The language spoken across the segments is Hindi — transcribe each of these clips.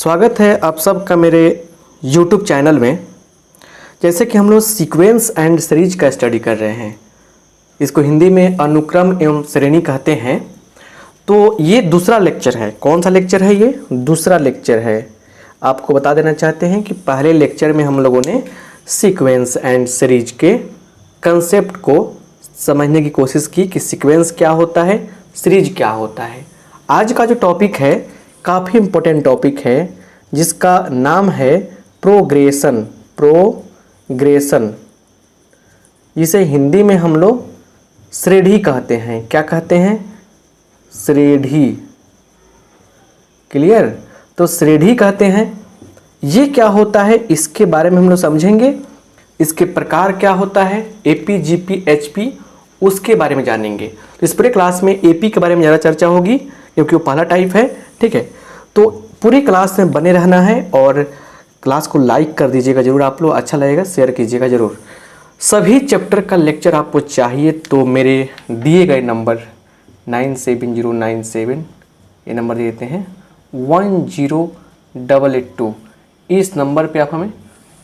स्वागत है आप सबका मेरे YouTube चैनल में। जैसे कि हम लोग सीक्वेंस एंड सीरीज का स्टडी कर रहे हैं, इसको हिंदी में अनुक्रम एवं श्रेणी कहते हैं। तो ये दूसरा लेक्चर है। कौन सा लेक्चर है? ये दूसरा लेक्चर है। आपको बता देना चाहते हैं कि पहले लेक्चर में हम लोगों ने सीक्वेंस एंड सीरीज के कंसेप्ट को समझने की कोशिश की कि सीक्वेंस क्या होता है, सीरीज क्या होता है। आज का जो टॉपिक है काफ़ी इम्पोर्टेंट टॉपिक है, जिसका नाम है प्रोग्रेशन। प्रोग्रेशन जिसे हिंदी में हम लोग श्रेणी कहते हैं। क्या कहते हैं? श्रेणी। क्लियर? तो श्रेणी कहते हैं। ये क्या होता है इसके बारे में हम लोग समझेंगे। इसके प्रकार क्या होता है, एपी, जीपी, एचपी, उसके बारे में जानेंगे। तो इस पूरे क्लास में एपी के बारे में ज़्यादा चर्चा होगी क्योंकि वो पहला टाइप है। ठीक है, तो पूरी क्लास में बने रहना है और क्लास को लाइक कर दीजिएगा ज़रूर। आप लोग अच्छा लगेगा, शेयर कीजिएगा ज़रूर। सभी चैप्टर का लेक्चर आपको चाहिए तो मेरे दिए गए नंबर 97097, ये नंबर दे देते हैं 10882, इस नंबर पे आप हमें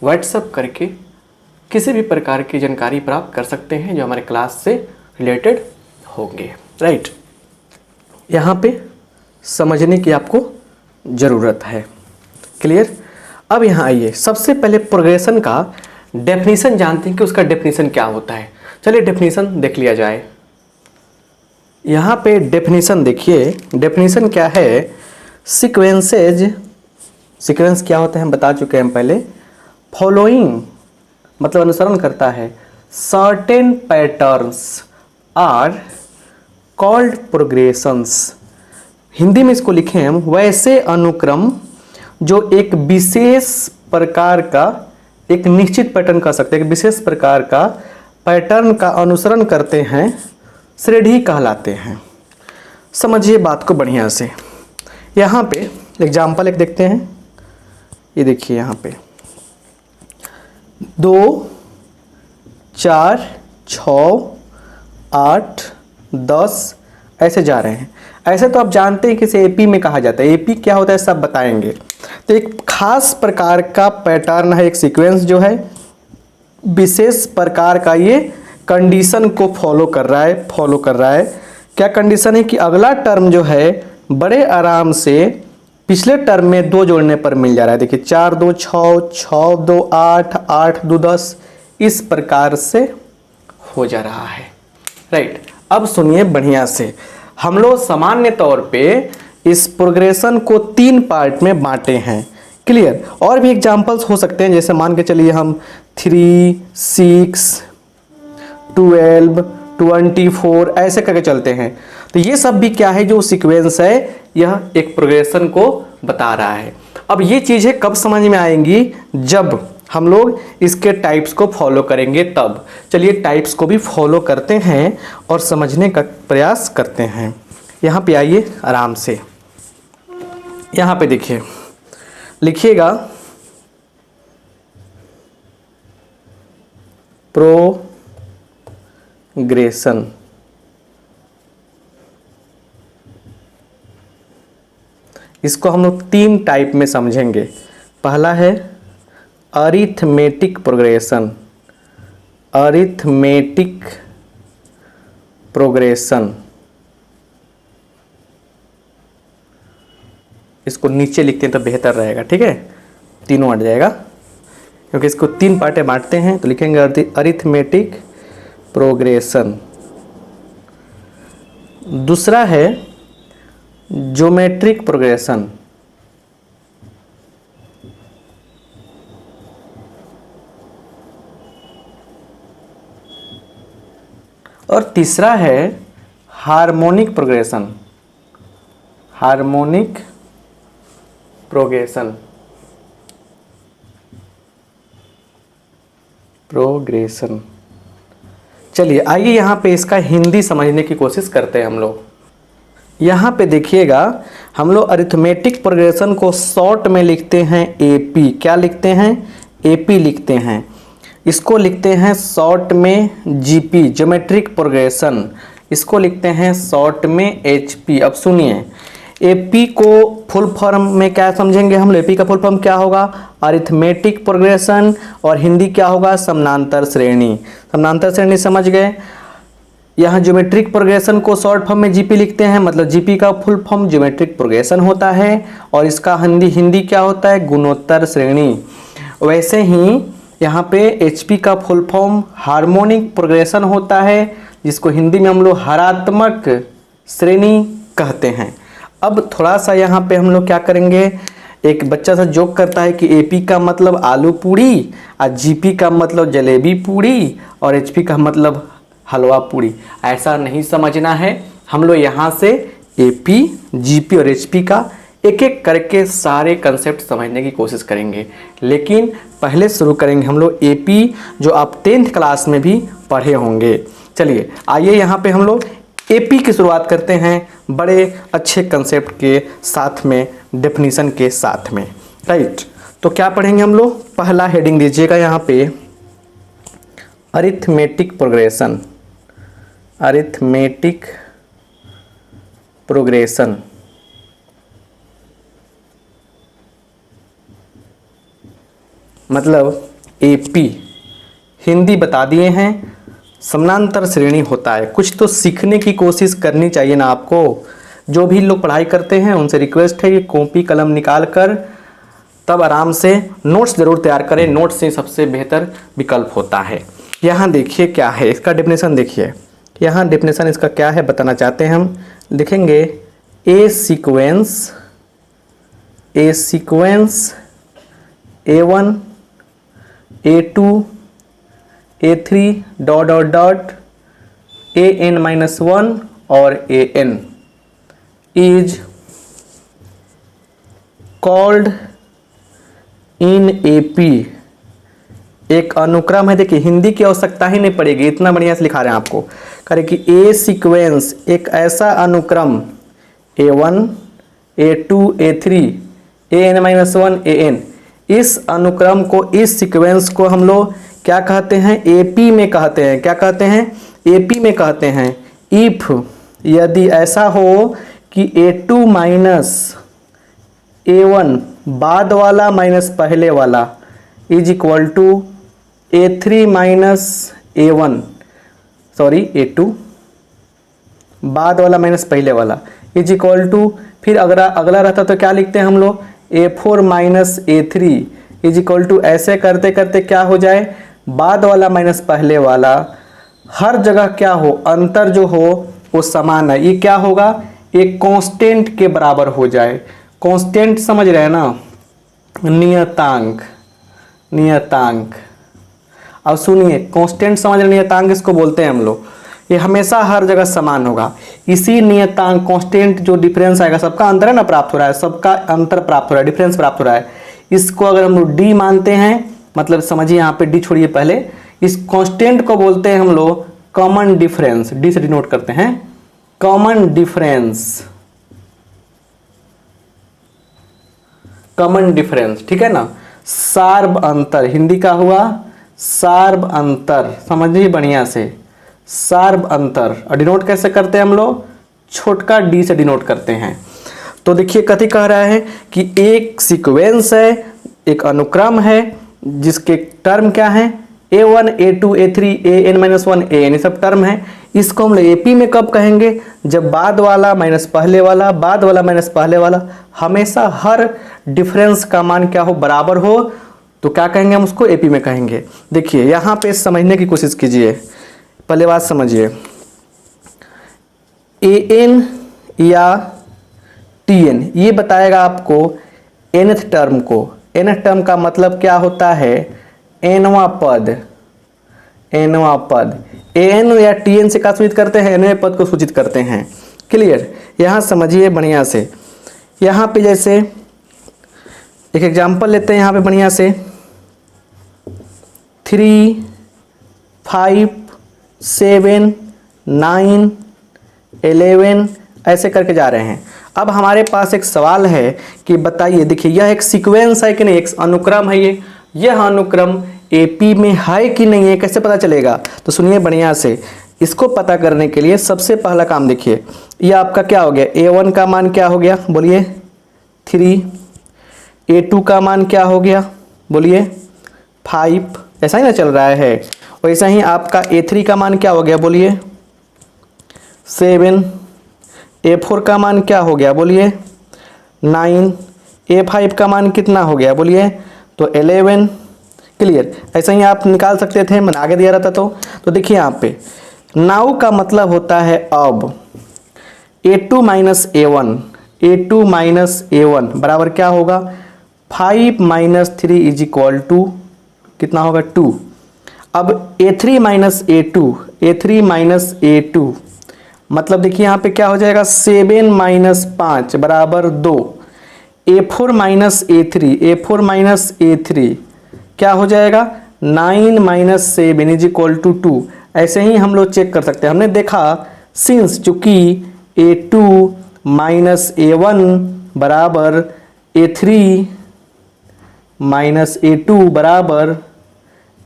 व्हाट्सएप करके किसी भी प्रकार की जानकारी प्राप्त कर सकते हैं जो हमारे क्लास से रिलेटेड होंगे। राइट, यहाँ पे समझने की आपको ज़रूरत है। क्लियर? अब यहाँ आइए, सबसे पहले प्रोग्रेशन का डेफिनेशन जानते हैं कि उसका डेफिनेशन क्या होता है। चलिए डेफिनेशन देख लिया जाए। यहाँ पे डेफिनेशन देखिए, डेफिनेशन क्या है? सीक्वेंसेज, सीक्वेंस क्या होता है हम बता चुके हैं पहले। फॉलोइंग मतलब अनुसरण करता है। Certain patterns are called progressions. Hindi में इसको लिखें हम, वैसे अनुक्रम जो एक विशेष प्रकार का, एक निश्चित पैटर्न कह सकते हैं, एक विशेष प्रकार का पैटर्न का अनुसरण करते हैं, श्रेणी कहलाते हैं। समझिए बात को बढ़िया से। यहाँ पे एग्जाम्पल एक देखते हैं। ये देखिए यहाँ पे 2, 4, 6, 8, 10 ऐसे जा रहे हैं। ऐसे तो आप जानते हैं कि इसे एपी में कहा जाता है। एपी क्या होता है सब बताएंगे। तो एक खास प्रकार का पैटर्न है, एक सीक्वेंस जो है विशेष प्रकार का, ये कंडीशन को फॉलो कर रहा है। क्या कंडीशन है कि अगला टर्म जो है बड़े आराम से पिछले टर्म में 2 जोड़ने पर मिल जा रहा है। देखिए 4 2 6, 6 2 8, 8 2 10, इस प्रकार से हो जा रहा है। राइट, अब सुनिए बढ़िया से। हम लोग सामान्य तौर पे इस प्रोग्रेशन को 3 पार्ट में बांटे हैं। क्लियर? और भी एग्जांपल्स हो सकते हैं, जैसे मान के चलिए हम 3, 6, 12, 24 ऐसे करके चलते हैं। तो ये सब भी क्या है, जो सीक्वेंस है, यह एक प्रोग्रेशन को बता रहा है। अब ये चीज़ें कब समझ में आएंगी? जब हम लोग इसके टाइप्स को फॉलो करेंगे तब। चलिए टाइप्स को भी फॉलो करते हैं और समझने का प्रयास करते हैं। यहाँ पे आइए आराम से। यहाँ पे देखिए, लिखिएगा प्रोग्रेशन। इसको हम लोग 3 टाइप में समझेंगे। पहला है अरिथमेटिक प्रोग्रेशन। अरिथमेटिक प्रोग्रेशन, इसको नीचे लिखते हैं तो बेहतर रहेगा। ठीक है, तीनों हट जाएगा क्योंकि इसको 3 पार्टें बांटते हैं। तो लिखेंगे अरिथमेटिक प्रोग्रेशन। दूसरा है ज्योमेट्रिक प्रोग्रेशन। और तीसरा है harmonic progression. Harmonic progression, progression. चलिए आइए यहाँ पे इसका हिंदी समझने की कोशिश करते हैं हम लोग। यहाँ पे देखिएगा, हम लोग अरिथमेटिक प्रोग्रेशन को शॉर्ट में लिखते हैं एपी। क्या लिखते हैं? एपी लिखते हैं। इसको लिखते हैं शॉर्ट में जीपी, ज्योमेट्रिक प्रोग्रेशन। इसको लिखते हैं शॉर्ट में एचपी। अब सुनिए, एपी को फुल फॉर्म में क्या समझेंगे हम? एपी का फुल फॉर्म क्या होगा? Arithmetic progression. और हिंदी क्या होगा? समानांतर श्रेणी। समानांतर श्रेणी समझ गए। यहाँ ज्योमेट्रिक प्रोग्रेशन को शॉर्ट फॉर्म में जीपी लिखते हैं, मतलब जीपी का फुल फॉर्म ज्योमेट्रिक प्रोग्रेशन होता है। और इसका हिंदी क्या होता है? गुणोत्तर श्रेणी। वैसे ही यहाँ पे एचपी का फुल फॉर्म हार्मोनिक प्रोग्रेशन होता है, जिसको हिंदी में हम लोग हरात्मक श्रेणी कहते हैं। अब थोड़ा सा यहाँ पे हम लोग क्या करेंगे, एक बच्चा सा जोक करता है कि एपी का मतलब आलू पूड़ी और जीपी का मतलब जलेबी पूड़ी और एचपी का मतलब हलवा पूड़ी। ऐसा नहीं समझना है। हम लोग यहाँ से एपी, जीपी और एचपी का एक एक करके सारे कंसेप्ट समझने की कोशिश करेंगे। लेकिन पहले शुरू करेंगे हम लोग एपी, जो आप 10th क्लास में भी पढ़े होंगे। चलिए आइए यहाँ पे हम लोग एपी की शुरुआत करते हैं, बड़े अच्छे कंसेप्ट के साथ में, डेफिनीशन के साथ में। राइट, तो क्या पढ़ेंगे हम लोग? पहला हेडिंग दीजिएगा यहाँ पे, अरिथमेटिक प्रोग्रेशन। अरिथमेटिक प्रोग्रेशन मतलब एपी। हिंदी बता दिए हैं, समानांतर श्रेणी होता है। कुछ तो सीखने की कोशिश करनी चाहिए ना आपको। जो भी लोग पढ़ाई करते हैं उनसे रिक्वेस्ट है कि कॉपी कलम निकाल कर तब आराम से नोट्स ज़रूर तैयार करें। नोट्स से सबसे बेहतर विकल्प होता है। यहाँ देखिए क्या है इसका डेफिनेशन। देखिए यहाँ डेफिनेशन इसका क्या है बताना चाहते हैं हम। लिखेंगे a sequence A1 A2 A3 dot dot dot AN-1 और AN is called in AP। एक अनुक्रम है। देखिए हिंदी की आवश्यकता ही नहीं पड़ेगी, इतना बढ़िया से लिखा रहे हैं आपको। करें कि ए सीक्वेंस एक ऐसा अनुक्रम A1 A2 A3 AN-1 AN, इस अनुक्रम को, इस सीक्वेंस को हम लोग क्या कहते हैं? एपी में कहते हैं। क्या कहते हैं? एपी में कहते हैं। इफ यदि ऐसा हो कि A2 माइनस A1 बाद वाला माइनस पहले वाला is equal to A3 minus A1, sorry A2 बाद वाला माइनस पहले वाला इज इक्वल टू, फिर अगला रहता तो क्या लिखते हैं हम लोग? A4 minus A3 is equal to, ऐसे करते करते क्या हो जाए? बाद वाला माइनस पहले वाला, हर जगह क्या हो? अंतर जो हो वो समान है। ये क्या होगा? एक कांस्टेंट के बराबर हो जाए। कांस्टेंट समझ रहे हैं ना? नियतांक। नियतांक। अब सुनिए, कांस्टेंट समझ रहे, नियतांक इसको बोलते हैं हम लोग। ये हमेशा हर जगह समान होगा। इसी नियतांक कांस्टेंट जो डिफरेंस आएगा, सबका अंतर है ना प्राप्त हो रहा है, सबका अंतर प्राप्त हो रहा है, डिफरेंस प्राप्त हो रहा है। इसको अगर हम लोग डी मानते हैं, मतलब समझिए यहाँ पे डी छोड़िए पहले, इस कांस्टेंट को बोलते हैं हम लोग कॉमन डिफरेंस। डी से डिनोट करते हैं कॉमन डिफरेंस। कॉमन डिफरेंस, ठीक है ना? सार्व अंतर, हिंदी का हुआ सार्व अंतर। समझिए बढ़िया से, सार्व अंतर। और डिनोट कैसे करते हैं हम लोग? छोटका डी से डिनोट करते हैं। तो देखिए कथी कह रहा है कि एक सीक्वेंस है, एक अनुक्रम है, जिसके टर्म क्या है? A1 A2 A3 AN-1 AN, ये सब टर्म है। इसको हम लोग एपी में कब कहेंगे? जब बाद वाला माइनस पहले वाला, बाद वाला माइनस पहले वाला, हमेशा हर डिफरेंस का मान क्या हो? बराबर हो, तो क्या कहेंगे हम उसको? एपी में कहेंगे। देखिए यहाँ पे समझने की कोशिश कीजिए, पहले बात समझिए। AN या TN ये बताएगा आपको nth टर्म को। nth टर्म का मतलब क्या होता है? nवां पद। nवां पद AN या TN से क्या सूचित करते हैं? nवें पद को सूचित करते हैं। क्लियर? यहाँ समझिए बढ़िया से। यहाँ पे जैसे एक एग्जांपल लेते हैं यहाँ पे बढ़िया से, 3 5 7 9 11 ऐसे करके जा रहे हैं। अब हमारे पास एक सवाल है कि बताइए, देखिए यह एक सीक्वेंस है कि नहीं? एक अनुक्रम है ये। यह अनुक्रम एपी में है कि नहीं है, कैसे पता चलेगा? तो सुनिए बढ़िया से, इसको पता करने के लिए सबसे पहला काम देखिए, ये आपका क्या हो गया, A1 का मान क्या हो गया बोलिए 3, A2 का मान क्या हो गया बोलिए 5, ऐसा ही ना चल रहा है। वैसा ही आपका A3 का मान क्या हो गया बोलिए 7, A4 का मान क्या हो गया बोलिए 9, A5 का मान कितना हो गया बोलिए तो 11। क्लियर, ऐसा ही आप निकाल सकते थे, मैंने आगे दिया रहता तो देखिए यहाँ पे नाउ का मतलब होता है अब, A2 minus A1, A2 minus A1 बराबर क्या होगा 5 माइनस 3 इज इक्वल टू कितना होगा 2। अब A3 minus A2, A3 minus A2 मतलब देखिए यहाँ पे क्या हो जाएगा 7 माइनस 5 बराबर 2, A4 minus A3, A4 minus A3 क्या हो जाएगा 9 माइनस 7 इज इक्वल टू 2। ऐसे ही हम लोग चेक कर सकते हैं, हमने देखा सिंस चूंकि A2 माइनस A1 बराबर A3 माइनस A2 बराबर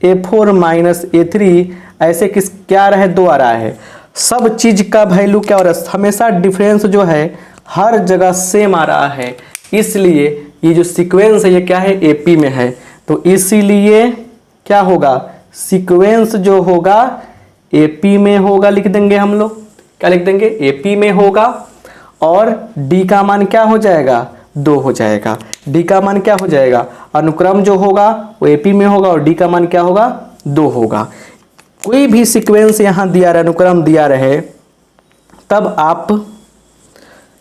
A4 माइनस A3, ऐसे किस क्या रहा है 2 आ रहा है। सब चीज का वैल्यू क्या हो रहा है, हमेशा डिफरेंस जो है हर जगह सेम आ रहा है, इसलिए ये जो सीक्वेंस है ये क्या है AP में है, तो इसीलिए क्या होगा सीक्वेंस जो होगा AP में होगा, लिख देंगे हम लोग, क्या लिख देंगे AP में होगा। और D का मान क्या हो जाएगा 2 हो जाएगा, D का मान क्या हो जाएगा, अनुक्रम जो होगा वो AP में होगा और D का मान क्या होगा 2 होगा। कोई भी सीक्वेंस यहां दिया रहे, अनुक्रम दिया रहे, तब आप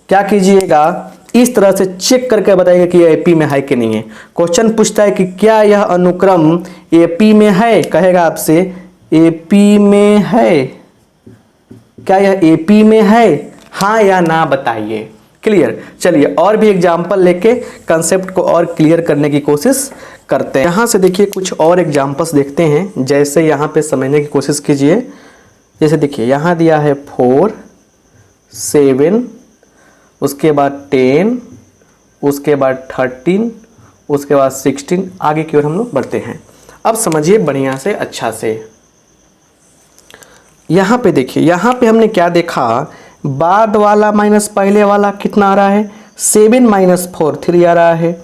क्या कीजिएगा इस तरह से चेक करके बताइएगा कि यह AP में है कि नहीं है। क्वेश्चन पूछता है कि क्या यह अनुक्रम AP में है, कहेगा आपसे AP में है, क्या यह AP में है, हाँ या ना बताइए। क्लियर, चलिए और भी एग्जाम्पल लेके कंसेप्ट को और क्लियर करने की कोशिश करते हैं। यहाँ से देखिए कुछ और एग्जाम्पल्स देखते हैं, जैसे यहाँ पे समझने की कोशिश कीजिए। जैसे देखिए यहाँ दिया है 4, 7, उसके बाद 10, उसके बाद 13, उसके बाद 16, आगे की ओर हम लोग बढ़ते हैं। अब समझिए बढ़िया से अच्छा से, यहाँ पे देखिए, यहाँ पे हमने क्या देखा, बाद वाला माइनस पहले वाला कितना आ रहा है 7 माइनस 4 3 आ रहा है।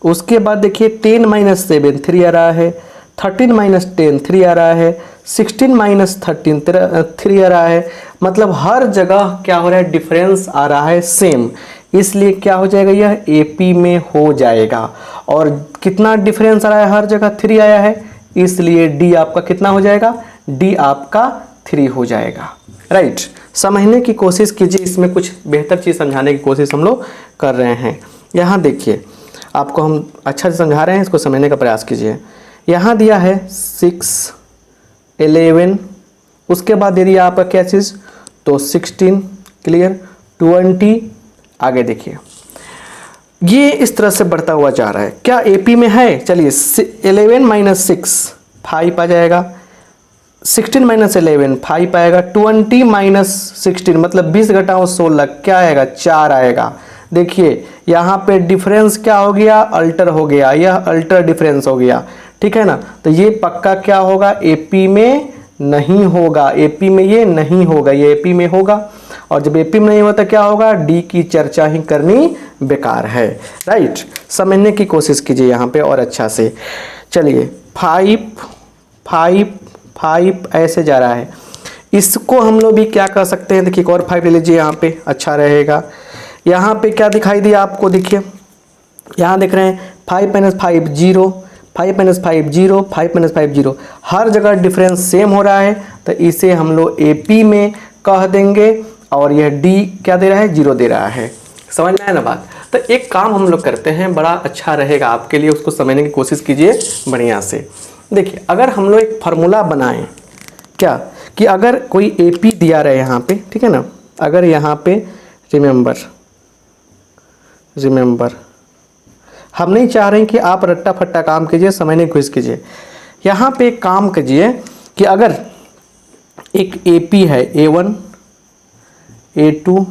उसके बाद देखिए 10 माइनस 7 3 आ रहा है, 13 माइनस 10 3 आ रहा है, 16 माइनस 13 3 आ रहा है। मतलब हर जगह क्या हो रहा है डिफरेंस आ रहा है सेम, इसलिए क्या हो जाएगा यह AP में हो जाएगा। और कितना डिफरेंस आ रहा है हर जगह 3 आया है, इसलिए D आपका कितना हो जाएगा, D आपका 3 हो जाएगा। राइट, समझने की कोशिश कीजिए, इसमें कुछ बेहतर चीज़ समझाने की कोशिश हम लोग कर रहे हैं। यहाँ देखिए आपको हम अच्छा से समझा रहे हैं, इसको समझने का प्रयास कीजिए। यहाँ दिया है 6, 11, उसके बाद दे दिया आपका क्या चीज़ तो 16, क्लियर 20, आगे देखिए ये इस तरह से बढ़ता हुआ जा रहा है। क्या AP में है, चलिए 11 माइनस 6 5 आ जाएगा, 16 माइनस 11 5 आएगा, 20 माइनस 16 मतलब 20 घटाओ 16 क्या आएगा 4 आएगा। देखिए यहाँ पे डिफरेंस क्या हो गया अल्टर हो गया, यह अल्टर डिफरेंस हो गया, ठीक है ना। तो ये पक्का क्या होगा AP में नहीं होगा, AP में ये नहीं होगा, ये AP में होगा। और जब AP में नहीं होता क्या होगा, D की चर्चा ही करनी बेकार है। राइट, समझने की कोशिश कीजिए यहाँ पे और अच्छा से। चलिए 5 5 5 ऐसे जा रहा है, इसको हम लोग भी क्या कर सकते हैं, देखिए एक और 5 ले लीजिए यहाँ पे, अच्छा रहेगा। यहाँ पे क्या दिखाई दिया आपको, देखिए यहाँ देख रहे हैं 5 माइनस 5 0, 5 माइनस 5 0, 5 माइनस 5 0, हर जगह डिफरेंस सेम हो रहा है, तो इसे हम लोग AP में कह देंगे। और यह D क्या दे रहा है 0 दे रहा है, समझ में आया ना बात। तो एक काम हम लोग करते हैं, बड़ा अच्छा रहेगा आपके लिए, उसको समझने की कोशिश कीजिए बढ़िया से। देखिए अगर हम लोग एक फार्मूला बनाएं क्या, कि अगर कोई AP दिया रहे यहाँ पे, ठीक है ना, अगर यहाँ पे रिमेंबर हम नहीं चाह रहे हैं कि आप रट्टा फट्टा काम कीजिए, समझने की कोशिश कीजिए। यहाँ पे एक काम कीजिए कि अगर एक AP है A1 A2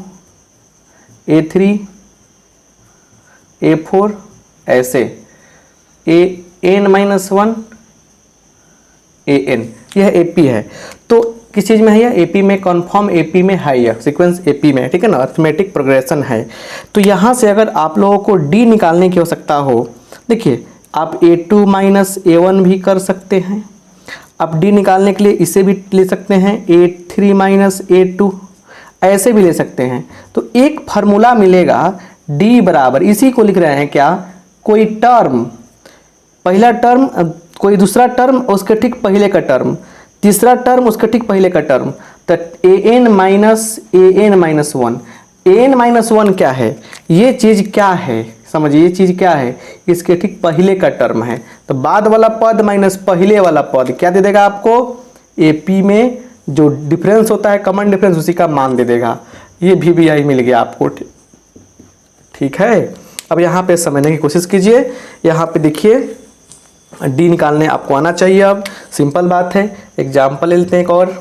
A3 A4 ऐसे AN-1 AN, यह AP है, तो किस चीज़ में है, यह एपी में, कन्फर्म एपी में है, यह सीक्वेंस एपी में, ठीक है ना, अरिथमेटिक प्रोग्रेशन है। तो यहाँ से अगर आप लोगों को डी निकालने की आवश्यकता हो, देखिए आप A2 माइनस A1 भी कर सकते हैं। आप डी निकालने के लिए इसे भी ले सकते हैं, A3 माइनस A2, ऐसे भी ले सकते हैं। तो एक फार्मूला मिलेगा डी बराबर, इसी को लिख रहे हैं क्या, कोई टर्म, पहला टर्म कोई दूसरा टर्म उसके ठीक पहले का टर्म, तीसरा टर्म उसके ठीक पहले का टर्म, तो an minus one. an minus one क्या है, ये चीज़ क्या है, समझिए ये चीज़ क्या है, इसके ठीक पहले का टर्म है। तो बाद वाला पद माइनस पहले वाला पद क्या दे देगा आपको, एपी में जो डिफरेंस होता है, कॉमन डिफरेंस, उसी का मान दे देगा। ये VBI मिल गया आपको, ठीक है। अब यहाँ पे समझने की कोशिश कीजिए। यहाँ पे देखिए डी निकालने आपको आना चाहिए। अब सिंपल बात है, एग्जाम्पल ले लेते हैं एक और,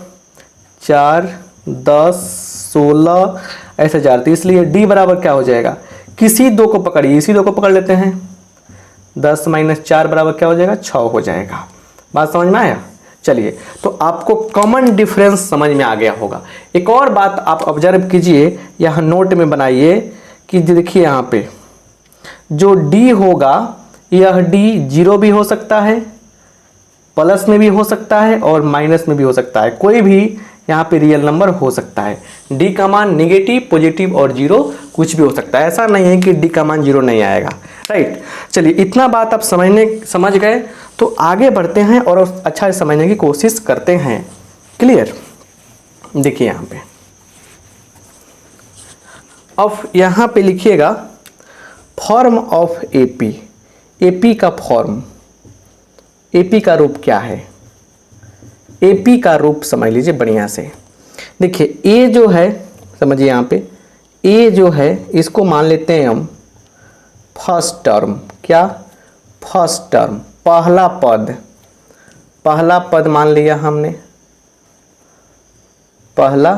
4, 10, 16 ऐसे जा रहे, इसलिए डी बराबर क्या हो जाएगा, किसी दो को पकड़िए, इसी दो को पकड़ लेते हैं, 10 माइनस 4 बराबर क्या हो जाएगा, 6 हो जाएगा। बात समझ में आया। चलिए, तो आपको कॉमन डिफरेंस समझ में आ गया होगा। एक और बात आप ऑब्जर्व कीजिए, यहाँ नोट में बनाइए कि देखिए यहाँ पे जो डी होगा, यह डी 0 भी हो सकता है, प्लस में भी हो सकता है और माइनस में भी हो सकता है, कोई भी यहाँ पे रियल नंबर हो सकता है। डी का मान नेगेटिव, पॉजिटिव और 0 कुछ भी हो सकता है, ऐसा नहीं है कि डी का मान 0 नहीं आएगा, राइट। चलिए, इतना बात आप समझ गए, तो आगे बढ़ते हैं और अच्छा से समझने की कोशिश करते हैं। क्लियर। देखिए यहाँ पे, अब यहाँ पे लिखिएगा फॉर्म ऑफ एपी, एपी का फॉर्म, एपी का रूप क्या है, एपी का रूप समझ लीजिए बढ़िया से। देखिए ए जो है, समझिए यहाँ पे ए जो है, इसको मान लेते हैं हम फर्स्ट टर्म, क्या, फर्स्ट टर्म, पहला पद, पहला पद मान लिया हमने, पहला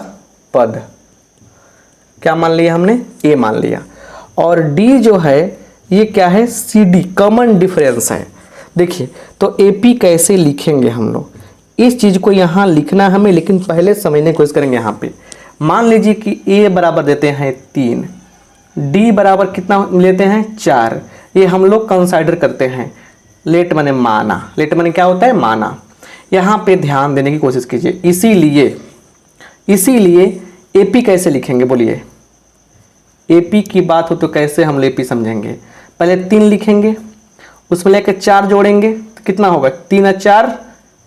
पद क्या मान लिया हमने, ए मान लिया। और डी जो है ये क्या है, सी डी, कॉमन डिफरेंस है। देखिए, तो एपी कैसे लिखेंगे हम लोग, इस चीज़ को यहाँ लिखना हमें, लेकिन पहले समझने की कोशिश करेंगे। यहाँ पे मान लीजिए कि ए बराबर देते हैं 3, डी बराबर कितना लेते हैं 4, ये हम लोग कंसाइडर करते हैं, लेट माने माना, लेट माने क्या होता है, माना। यहाँ पे ध्यान देने की कोशिश कीजिए। इसीलिए एपी कैसे लिखेंगे, बोलिए, एपी की बात हो तो कैसे हम एपी समझेंगे, पहले 3 लिखेंगे, उसमें लेकर 4 जोड़ेंगे तो कितना होगा, 3 और 4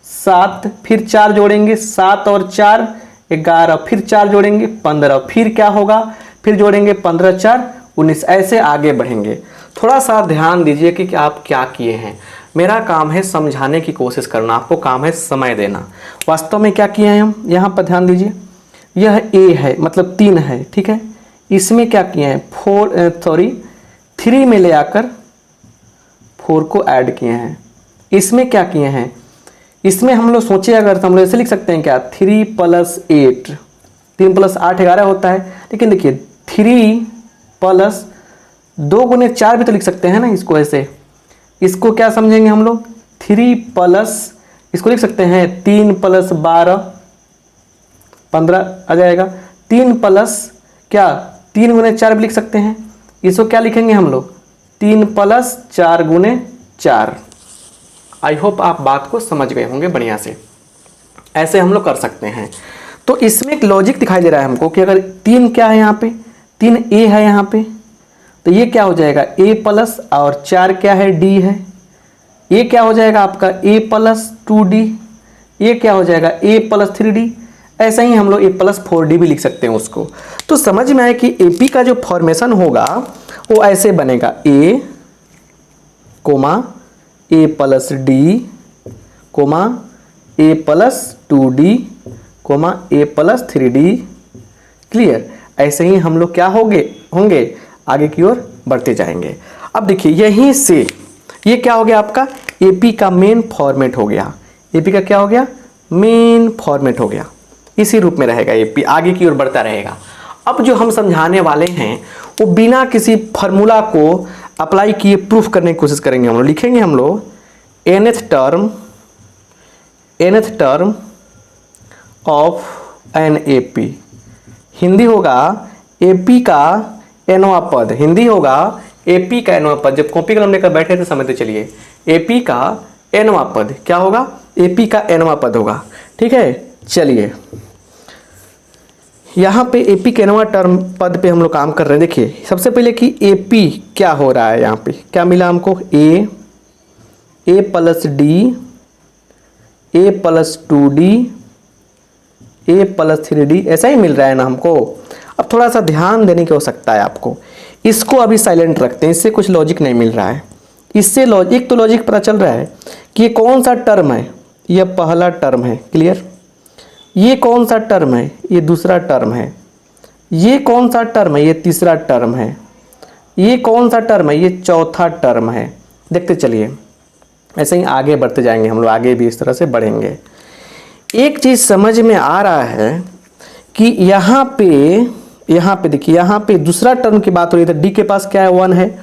7, फिर 4 जोड़ेंगे, 7 और 4 11, फिर 4 जोड़ेंगे 15, फिर क्या होगा, फिर जोड़ेंगे 15 4 19, ऐसे आगे बढ़ेंगे। थोड़ा सा ध्यान दीजिए कि आप क्या किए हैं। मेरा काम है समझाने की कोशिश करना, आपको काम है समय देना। वास्तव में क्या किए हैं हम, यहाँ पर ध्यान दीजिए, यह ए है, मतलब 3 है, ठीक है। इसमें क्या किए हैं, 3 में ले आकर 4 को ऐड किए हैं। इसमें क्या किए हैं, इसमें हम लोग सोचे अगर तो हम लोग ऐसे लिख सकते हैं क्या, 3 + 8, 3 + 8 11 होता है। लेकिन देखिए 3 + 2 × 4 भी तो लिख सकते हैं ना इसको, ऐसे इसको क्या समझेंगे हम लोग, 3 + इसको लिख सकते हैं 3 + 12 15 आ जाएगा। 3 + क्या, 3 × 4 भी लिख सकते हैं, इसको क्या लिखेंगे हम लोग, 3 + 4 × 4। आई होप आप बात को समझ गए होंगे बढ़िया से। ऐसे हम लोग कर सकते हैं। तो इसमें एक लॉजिक दिखाई दे रहा है हमको कि अगर 3 क्या है यहाँ पे, 3 ए है यहाँ पे, तो ये क्या हो जाएगा a+ और 4 क्या है, डी है। ये क्या हो जाएगा आपका a + 2d, ये क्या हो जाएगा a + 3d। ऐसा ही हम लोग a + 4d भी लिख सकते हैं उसको। तो समझ में आया कि एपी का जो फॉर्मेशन होगा वो ऐसे बनेगा, a, a + d, a + 2d, a + 3d। Clear. ऐसे ही हम लोग क्या होंगे आगे की ओर बढ़ते जाएंगे। अब देखिए यहीं से ये क्या हो गया आपका, एपी का मेन फॉर्मेट हो गया। एपी का क्या हो गया, मेन फॉर्मेट हो गया। इसी रूप में रहेगा एपी, आगे की ओर बढ़ता रहेगा। अब जो हम समझाने वाले हैं वो बिना किसी फार्मूला को अप्लाई किए प्रूफ करने की कोशिश करेंगे। हम लोग लिखेंगे, हम लोग nth term of an AP. Hindi होगा एपी का एनवा पद, हिंदी होगा एपी का एनवा पद। जब कॉपी कलम लेकर बैठे थे समझते चलिए, एपी का एनवा पद क्या होगा, एपी का एनवा पद होगा। ठीक है, चलिए यहाँ पे एपी के एनवा टर्म पद पे हम लोग काम कर रहे हैं। देखिए सबसे पहले कि एपी क्या हो रहा है, यहाँ पे क्या मिला हमको, ए प्लस डी, ए प्लस 2d, ए प्लस 3d, ऐसा ही मिल रहा है ना हमको। अब थोड़ा सा ध्यान देने की आवश्यकता है आपको, इसको अभी साइलेंट रखते हैं, इससे कुछ लॉजिक नहीं मिल रहा है। इससे एक तो लॉजिक पता चल रहा है कि ये कौन सा टर्म है, यह पहला टर्म है, क्लियर। ये कौन सा टर्म है, ये दूसरा टर्म है। ये कौन सा टर्म है, ये तीसरा टर्म है। ये कौन सा टर्म है, ये चौथा टर्म है। देखते चलिए, ऐसे ही आगे बढ़ते जाएंगे हम लोग, आगे भी इस तरह से बढ़ेंगे। एक चीज़ समझ में आ रहा है कि यहाँ पे देखिए, यहाँ पे दूसरा टर्म की बात हो रही है, डी के पास क्या है, 1 है।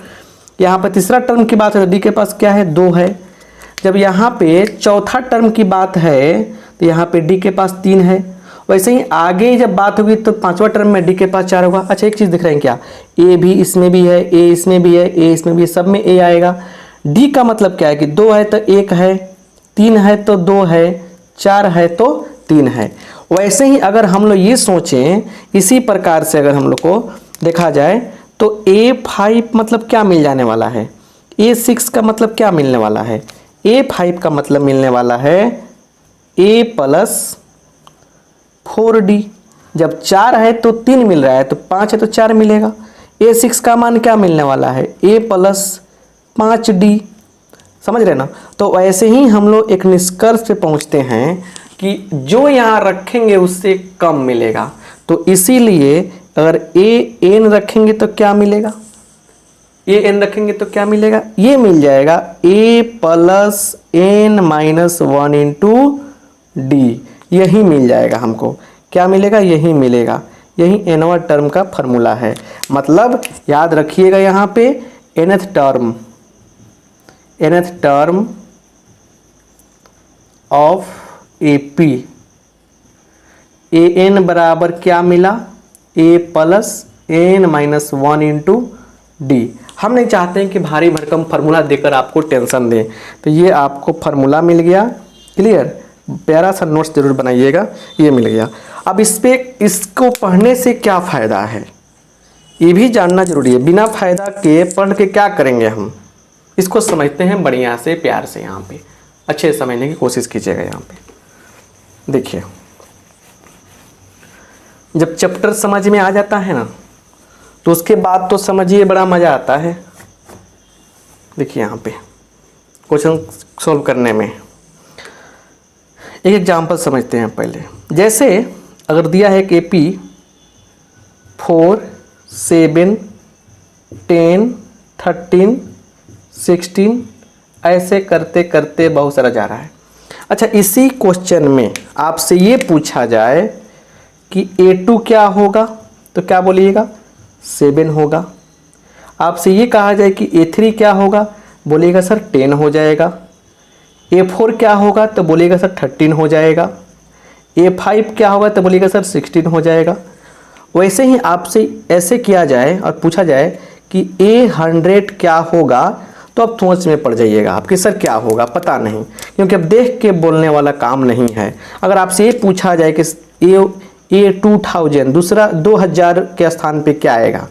यहाँ पे तीसरा टर्म की बात है तो डी के पास क्या है, 2 है। जब यहाँ पे चौथा टर्म की बात है तो यहाँ पे डी के पास 3 है। वैसे ही आगे जब बात होगी तो पांचवा टर्म में डी के पास 4 होगा। अच्छा एक चीज़ दिख रहे हैं क्या, ए भी इसमें भी है, ए इसमें भी है, ए इसमें भी है, सब में ए आएगा। डी का मतलब क्या है कि 2 है तो 1 है, 3 है तो 2 है, 4 है तो 3 है। वैसे ही अगर हम लोग ये सोचें, इसी प्रकार से अगर हम लोग को देखा जाए तो A5 मतलब क्या मिल जाने वाला है, A6 का मतलब क्या मिलने वाला है, A5 का मतलब मिलने वाला है A प्लस 4D। जब 4 है तो 3 मिल रहा है, तो 5 है तो 4 मिलेगा। A6 का मान क्या मिलने वाला है, A प्लस 5D। समझ रहे ना। तो वैसे ही हम लोग एक निष्कर्ष पे पहुंचते हैं कि जो यहाँ रखेंगे उससे कम मिलेगा। तो इसीलिए अगर an रखेंगे तो क्या मिलेगा, an रखेंगे तो क्या मिलेगा, ये मिल जाएगा a plus n minus 1 into D. यही मिल जाएगा हमको, क्या मिलेगा, यही मिलेगा। यही nवां टर्म का फॉर्मूला है। मतलब याद रखिएगा यहाँ पे nth term of AP, an बराबर क्या मिला, a plus n minus 1 into D. हम नहीं चाहते हैं कि भारी भरकम फार्मूला देकर आपको टेंशन दें, तो ये आपको फार्मूला मिल गया, क्लियर। प्यारा सा नोट्स जरूर बनाइएगा, ये मिल गया। अब इसको पढ़ने से क्या फ़ायदा है ये भी जानना जरूरी है। बिना फ़ायदा के पढ़ के क्या करेंगे हम, इसको समझते हैं बढ़िया से, प्यार से। यहाँ पे अच्छे से समझने की कोशिश कीजिएगा। यहाँ पे देखिए, जब चैप्टर समझ में आ जाता है ना तो उसके बाद तो समझिए बड़ा मज़ा आता है। देखिए यहाँ पे क्वेश्चन सॉल्व करने में एक एग्जांपल समझते हैं पहले। जैसे अगर दिया है कि AP 4, 7, 10, 13, 16, ऐसे करते करते बहुत सारा जा रहा है। अच्छा इसी क्वेश्चन में आपसे ये पूछा जाए कि A2 क्या होगा, तो क्या बोलिएगा, 7 होगा। आपसे ये कहा जाए कि A3 क्या होगा, बोलिएगा सर 10 हो जाएगा। A4 क्या होगा, तो बोलिएगा सर 13 हो जाएगा। A5 क्या होगा, तो बोलिएगा सर 16 हो जाएगा। वैसे ही आपसे ऐसे किया जाए और पूछा जाए कि A100 क्या होगा, तो आप सोच में पड़ जाइएगा आपके सर क्या होगा, पता नहीं, क्योंकि अब देख के बोलने वाला काम नहीं है। अगर आपसे ये पूछा जाए कि A2000 दूसरा 2000 के स्थान पे क्या आएगा,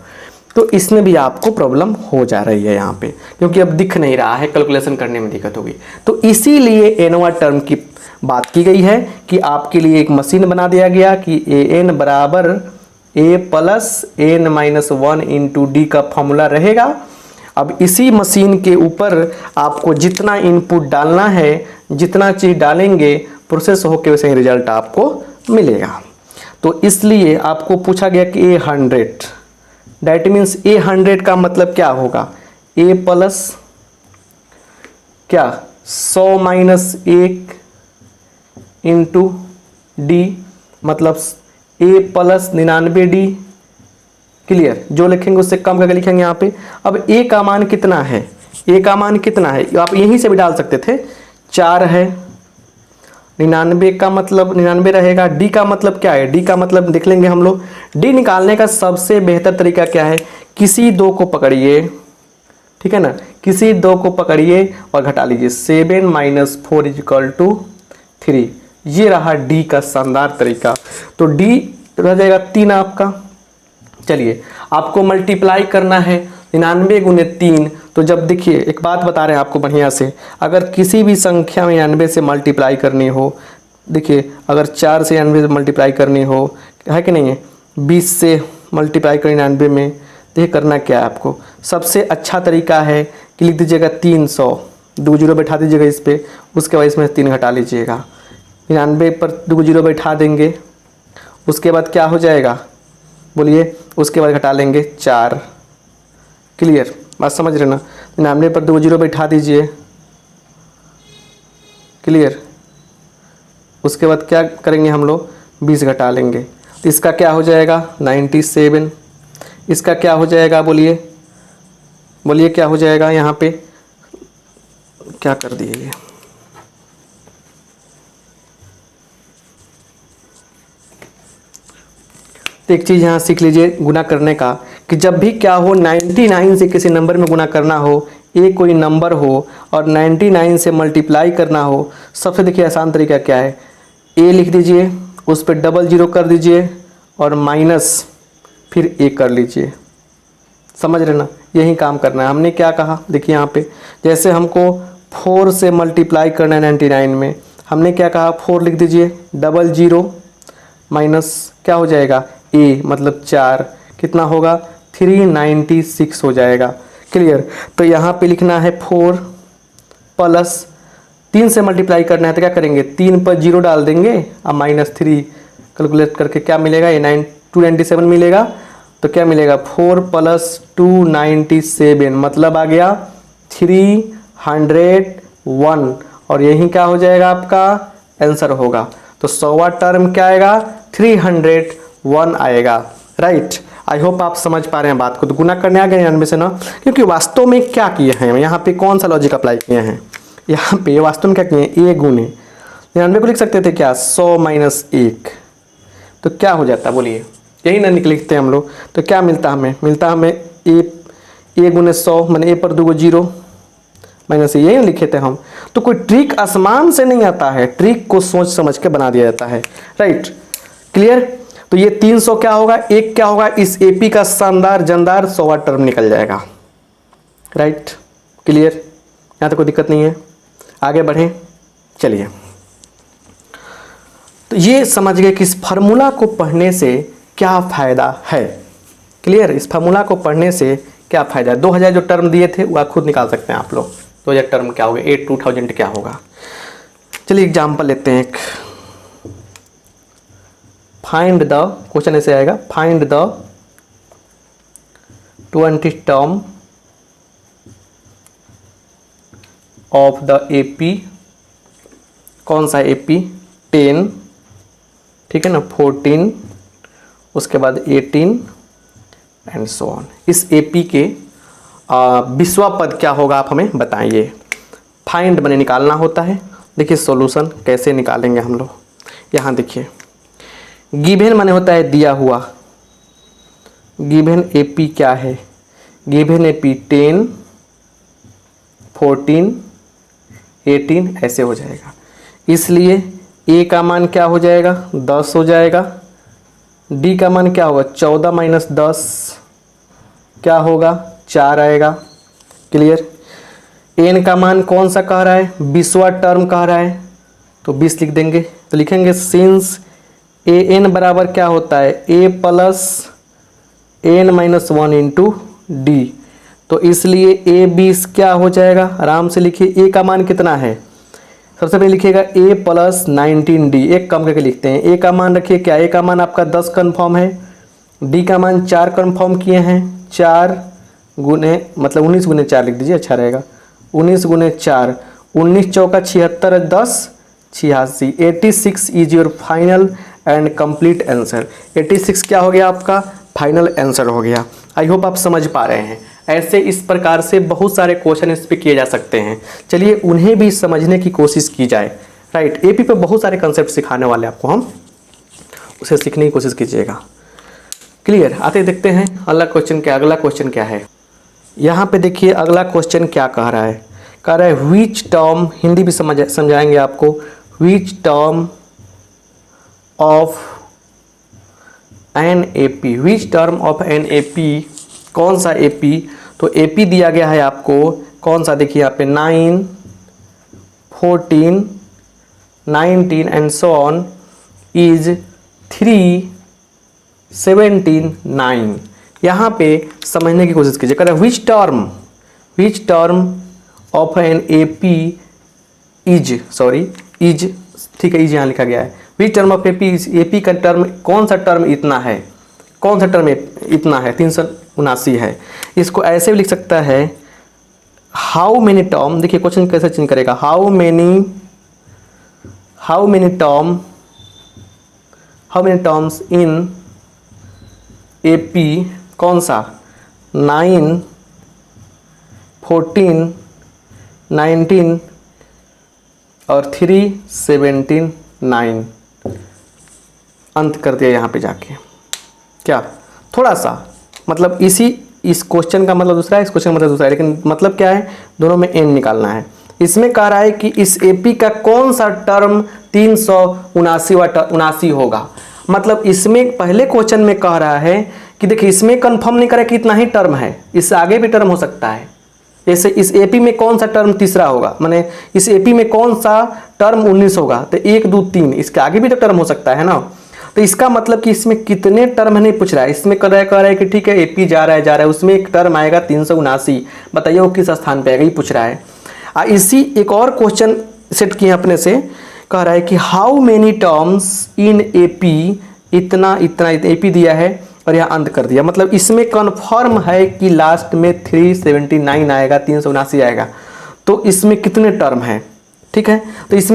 तो इसमें भी आपको प्रॉब्लम हो जा रही है यहाँ पे, क्योंकि अब दिख नहीं रहा है, कैलकुलेशन करने में दिक्कत होगी। तो इसीलिए nवां टर्म की बात की गई है कि आपके लिए एक मशीन बना दिया गया कि an बराबर a plus n minus 1 into D का फॉर्मूला रहेगा। अब इसी मशीन के ऊपर आपको जितना इनपुट डालना है, जितना चीज़ डालेंगे प्रोसेस होकर वैसे ही रिजल्ट आपको मिलेगा। तो इसलिए आपको पूछा गया कि A100, दैट मीन्स A100 का मतलब क्या होगा, A प्लस क्या 100 माइनस 1 इंटू डी, मतलब A प्लस 99D, क्लियर। जो लिखेंगे उससे कम करके लिखेंगे यहाँ पे। अब A का मान कितना है, A का मान कितना है, आप यहीं से भी डाल सकते थे, 4 है। 99 का मतलब 99 रहेगा। डी का मतलब क्या है? डी का मतलब देख लेंगे हम लोग। डी निकालने का सबसे बेहतर तरीका क्या है? किसी दो को पकड़िए, ठीक है ना, किसी दो को पकड़िए और घटा लीजिए। 7 - 4 = 3। ये रहा डी का शानदार तरीका। तो डी रह जाएगा 3 आपका। चलिए आपको मल्टीप्लाई करना है 99 × 3। तो जब देखिए एक बात बता रहे हैं आपको बढ़िया से, अगर किसी भी संख्या में 99 से मल्टीप्लाई करनी हो, देखिए अगर 4 से 99 से मल्टीप्लाई करनी हो, है कि नहीं है, 20 से मल्टीप्लाई करनी 99 में, देखिए करना क्या है आपको। सबसे अच्छा तरीका है कि लिख दीजिएगा 300, 2 जीरो बैठा दीजिएगा इस पर, उसके बाद इसमें 3 घटा लीजिएगा। 99 पर 2 जीरो बैठा देंगे, उसके बाद क्या हो जाएगा बोलिए, उसके बाद घटा लेंगे 4। क्लियर बात समझ रहे ना? 99 पर 2 जीरो बैठा दीजिए, क्लियर। उसके बाद क्या करेंगे हम लोग, 20 घटा लेंगे, तो इसका क्या हो जाएगा 97। इसका क्या हो जाएगा बोलिए, बोलिए क्या हो जाएगा, यहाँ पे क्या कर दिए ये, तो एक चीज़ यहाँ सीख लीजिए गुना करने का, कि जब भी क्या हो 99 से किसी नंबर में गुना करना हो, ए कोई नंबर हो और 99 से मल्टीप्लाई करना हो, सबसे देखिए आसान तरीका क्या है, ए लिख दीजिए, उस पर डबल जीरो कर दीजिए और माइनस फिर ए कर लीजिए। समझ रहे ना? यही काम करना है। हमने क्या कहा देखिए यहाँ पे, जैसे हमको 4 से मल्टीप्लाई करना है 99 में, हमने क्या कहा, 4 लिख दीजिए, डबल जीरो माइनस क्या हो जाएगा, ए मतलब 4, कितना होगा 396 हो जाएगा। क्लियर? तो यहाँ पे लिखना है 4 प्लस 3 से मल्टीप्लाई करना है तो क्या करेंगे, 3 पर जीरो डाल देंगे और -3 कैलकुलेट करके क्या मिलेगा, ये 297 मिलेगा। तो क्या मिलेगा 4 + 297 मतलब आ गया 301, और यही क्या हो जाएगा आपका आंसर होगा। तो 100वां टर्म क्या आएगा, 301 आएगा। राइट, आई होप आप समझ पा रहे हैं बात को। तो गुना करने आ गए 99 से ना, क्योंकि वास्तव में क्या किए हैं यहाँ पे, कौन सा लॉजिक अप्लाई किए हैं यहाँ पे, वास्तव में क्या किए हैं, ए गुने 99 को लिख सकते थे क्या 100 - 1, तो क्या हो जाता बोलिए, यही ना लिखते हैं हम लोग। तो क्या मिलता हमें, मिलता हमें ए गुने 100 मैंने ए पर 2 जीरो माइनस, यही लिखे थे हम। तो कोई ट्रिक आसमान से नहीं आता है, ट्रिक को सोच समझ के बना दिया जाता है। Right, clear? तो ये 300 क्या होगा, एक क्या होगा, इस एपी का शानदार जानदार 100वां टर्म निकल जाएगा। Right, clear? यहाँ तो कोई दिक्कत नहीं है, आगे बढ़ें। चलिए, तो ये समझ गए कि इस फार्मूला को पढ़ने से क्या फ़ायदा है। क्लियर? इस फार्मूला को पढ़ने से क्या फ़ायदा है। 2000 जो टर्म दिए थे वह खुद निकाल सकते हैं आप लोग, 2000 टर्म क्या होगा, 2000 क्या होगा। चलिए एग्जाम्पल लेते हैं एक। फाइंड द, क्वेश्चन ऐसे आएगा, find the 20 term of the AP, कौन सा एपी, 10, ठीक है ना, 14, उसके बाद 18 एंड सो ऑन। इस एपी के विश्वा पद क्या होगा आप हमें बताइए। फाइंड मैंने निकालना होता है। देखिए सॉल्यूशन कैसे निकालेंगे हम लोग, यहाँ देखिए गिवन माने होता है दिया हुआ, गिवन एपी क्या है, गिवन एपी 10, 14, 18 ऐसे हो जाएगा। इसलिए ए का मान क्या हो जाएगा 10 हो जाएगा, डी का मान क्या होगा 14 - 10 क्या होगा 4 आएगा। क्लियर? एन का मान कौन सा कह रहा है, 20वां टर्म कह रहा है, तो 20 लिख देंगे। तो लिखेंगे सिंस ए एन बराबर क्या होता है, A plus N minus 1 into D, तो इसलिए ए 20 क्या हो जाएगा, आराम से लिखिए। ए का मान कितना है, सबसे पहले लिखिएगा ए प्लस 19 डी, एक कम करके लिखते हैं। ए का मान रखिए क्या, ए का मान आपका 10 कन्फर्म है, डी का मान 4 कन्फर्म किए हैं, 4 गुने मतलब 19 गुने 4 लिख दीजिए, अच्छा रहेगा। 19 गुने 4, 19 चौका 76, 10 86, 86 is your final and complete answer. 86 क्या हो गया आपका फाइनल आंसर हो गया। आई होप आप समझ पा रहे हैं। ऐसे इस प्रकार से बहुत सारे क्वेश्चन इस पे किए जा सकते हैं। चलिए उन्हें भी समझने की कोशिश की जाए। राइट। एपी पे बहुत सारे कंसेप्ट सिखाने वाले आपको हम, उसे सीखने की कोशिश कीजिएगा। क्लियर। आते देखते हैं अगला क्वेश्चन क्या है। यहाँ पे देखिए अगला क्वेश्चन क्या कह रहा है। कह रहा है व्हिच टर्म, हिंदी भी समझाएंगे आपको, which term of an AP, which term of an AP, कौन सा एपी। तो एपी दिया गया है आपको कौन सा, देखिए यहाँ पे 9, 14, 19 एंड सो ऑन इज 3, 17, 9। यहाँ पे समझने की कोशिश कीजिए। कह रहा है which term of an AP is, is, ठीक है, इज यहाँ लिखा गया है। Which term of AP, AP का टर्म, कौन सा टर्म इतना है, कौन सा टर्म इतना है, 379 है। इसको ऐसे भी लिख सकता है हाउ मेनी टर्म, देखिए क्वेश्चन कैसे चेंज करेगा, how many terms in AP, कौन सा, 9, 14, 19 और 3, 17, 9। अंत कर दिया यहाँ पे जाके। क्या थोड़ा सा मतलब इस क्वेश्चन का मतलब दूसरा है, इस क्वेश्चन का मतलब दूसरा है, लेकिन मतलब क्या है, दोनों में एन निकालना है। इसमें कह रहा है कि इस एपी का कौन सा टर्म 379 होगा। मतलब इसमें पहले क्वेश्चन में कह रहा है कि देखिए इसमें कंफर्म नहीं करे कि इतना ही टर्म है, इससे आगे भी टर्म हो सकता है। जैसे इस एपी में कौन सा टर्म तीसरा होगा, माने इस एपी में कौन सा टर्म 19 होगा, तो 1, 2, 3 इसके आगे भी तो टर्म हो सकता है ना। तो इसका मतलब कि इसमें कितने टर्म नहीं पूछ रहा है, इसमें कह रहा है कि ठीक है एपी जा रहा है, उसमें एक टर्म आएगा 379, बताइए वो किस स्थान पे आएगा, ये पूछ रहा है। इसी एक और क्वेश्चन सेट किए अपने से, कह रहा है कि how many terms in AP, इतना एपी दिया है और यहाँ अंत कर दिया। मतलब इसमें कन्फर्म है कि लास्ट में 379 आएगा, 379 आएगा। तो इसमें कितने टर्म हैं, ठीक है। तो इस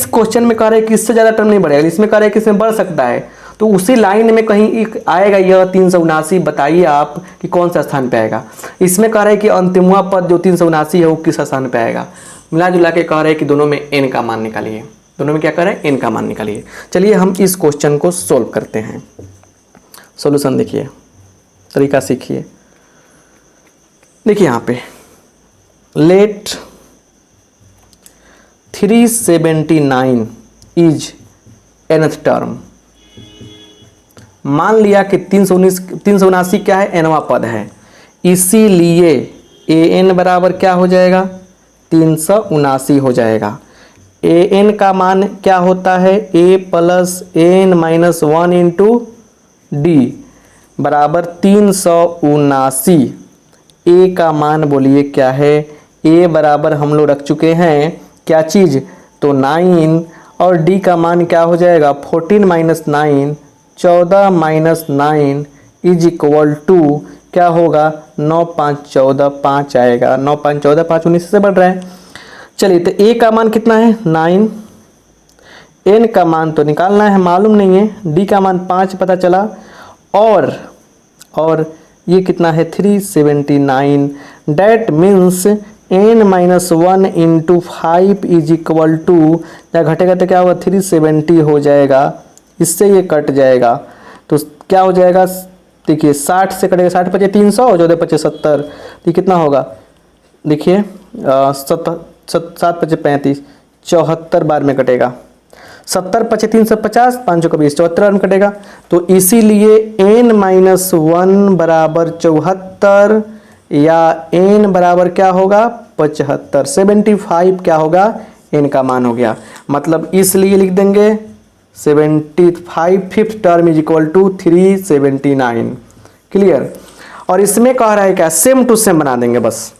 क्वेश्चन में कह रहे हैं कि इससे ज़्यादा टर्म नहीं बढ़ेगा, इसमें कह रहे हैं कि इसमें बढ़ सकता है। तो उसी लाइन में कहीं एक आएगा यह 379, बताइए आप कि कौन सा स्थान पे आएगा। इसमें कह रहे हैं कि अंतिमवा पद जो 379 है वो किस स्थान पे आएगा। मिला जुला के कह रहे हैं कि दोनों में एन का मान निकालिए, दोनों में क्या कर रहे हैं, एन का मान निकालिए। चलिए हम इस क्वेश्चन को सोल्व करते हैं। सॉल्यूशन देखिए, तरीका सीखिए। देखिए यहाँ पे लेट 379 इज nth टर्म। मान लिया कि 379 क्या है, nवां पद है, इसीलिए an बराबर क्या हो जाएगा, 379 हो जाएगा। an का मान क्या होता है, a plus n minus 1 into D बराबर 379। a का मान बोलिए क्या है, a बराबर हम लोग रख चुके हैं क्या चीज़, तो 9, और d का मान क्या हो जाएगा 14 minus 9, 14 minus 9 is equal to क्या होगा 9, 5, 14, 5 आएगा। 9, 5, 14, 5 19 से बढ़ रहा है। चलिए तो a का मान कितना है 9, n का मान तो निकालना है, मालूम नहीं है, d का मान 5 पता चला, और ये कितना है 379। That means n minus 1 into 5 is equal to, या घटेगा तो क्या होगा 370 हो जाएगा, इससे ये कट जाएगा तो क्या हो जाएगा, देखिए 60 से कटेगा, 60 पचे 300 और 14 पचे 70, ये कितना होगा, देखिए 7 पचे 35, 74 बार में कटेगा, 70 पचे 350, 5 का 20, 74 बार में कटेगा। तो इसीलिए n माइनस 1 बराबर 74 या n बराबर क्या होगा 75, 75 क्या होगा n का मान हो गया। मतलब इसलिए लिख देंगे 75 fifth term is equal to 379। Clear. और इसमें कह रहा है क्या, सेम टू सेम बना देंगे, बस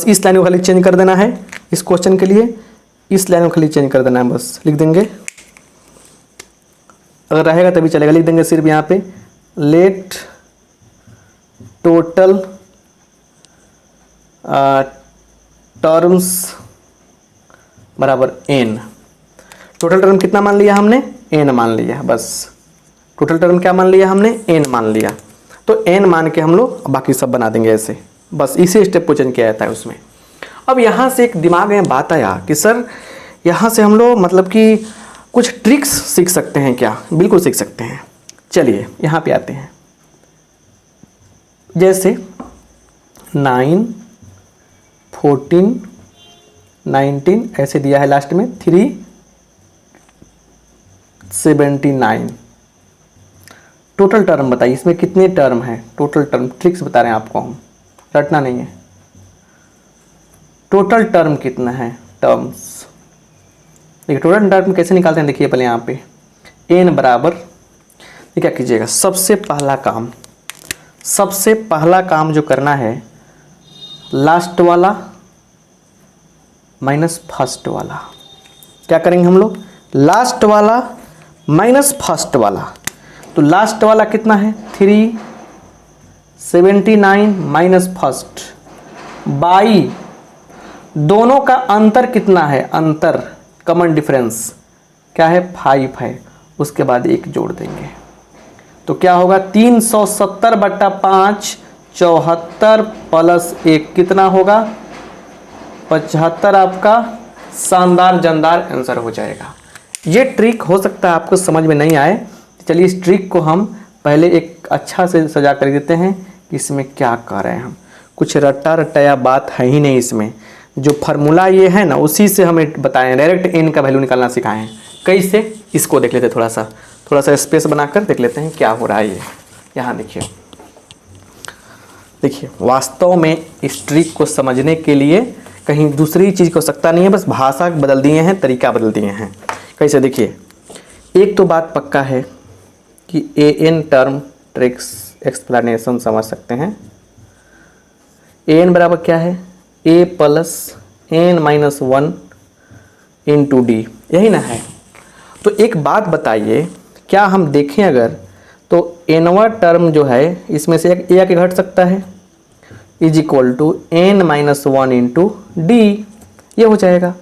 इस लाइन को खाली चेंज कर देना है। इस क्वेश्चन के लिए इस लाइन को खाली चेंज कर देना है, बस लिख देंगे, अगर रहेगा तभी चलेगा, लिख देंगे सिर्फ यहाँ पे लेट टोटल टर्म्स बराबर n। टोटल टर्म कितना मान लिया हमने, n मान लिया, बस टोटल टर्म क्या मान लिया हमने, n मान लिया। तो n मान के हम लोग बाकी सब बना देंगे ऐसे, बस इसी स्टेप को चेंज किया जाता है उसमें। अब यहाँ से एक दिमाग में बात आया कि सर यहाँ से हम लोग मतलब कि कुछ ट्रिक्स सीख सकते हैं क्या? बिल्कुल सीख सकते हैं। चलिए यहाँ पे आते हैं। जैसे 9, 14, 19 ऐसे दिया है, लास्ट में 379। टोटल टर्म बताइए, इसमें कितने टर्म हैं? टोटल टर्म ट्रिक्स बता रहे हैं आपको हम, रटना नहीं है। टोटल टर्म कितना है? टर्म्स देखिए, टोटल टर्म कैसे निकालते हैं देखिए पहले यहाँ पे n बराबर, ये क्या कीजिएगा, सबसे पहला काम जो करना है, लास्ट वाला माइनस फर्स्ट वाला। क्या करेंगे हम लोग? लास्ट वाला माइनस फर्स्ट वाला। तो लास्ट वाला कितना है? 379 माइनस फर्स्ट बाई दोनों का अंतर कितना है? अंतर कॉमन डिफरेंस क्या है? 5 है। उसके बाद 1 जोड़ देंगे तो क्या होगा? 370/5 74 प्लस 1 कितना होगा? 75 आपका शानदार जानदार आंसर हो जाएगा। ये ट्रिक हो सकता है आपको समझ में नहीं आए, चलिए इस ट्रिक को हम पहले एक अच्छा से सजा कर देते हैं कि इसमें क्या कर रहे हैं हम। कुछ रट्टा रटाया बात है ही नहीं इसमें, जो फार्मूला ये है ना उसी से हमें बताएं, डायरेक्ट n का वैल्यू निकालना सिखाएं। कैसे? इसको देख लेते हैं, थोड़ा सा स्पेस बनाकर देख लेते हैं क्या हो रहा है ये। यहाँ देखिए वास्तव में इस ट्रिक को समझने के लिए कहीं दूसरी चीज़ की आवश्यकता नहीं है, बस भाषा बदल दिए हैं, तरीका बदल दिए हैं। कैसे? देखिए, एक तो बात पक्का है कि an टर्म ट्रिक्स एक्सप्लेनेशन समझ सकते हैं। an बराबर क्या है? a plus n-1 into D, यही ना है। तो एक बात बताइए, क्या हम देखें अगर तो nवा टर्म जो है इसमें से एक a के घट सकता है, is equal to n-1 into D, ये हो जाएगा।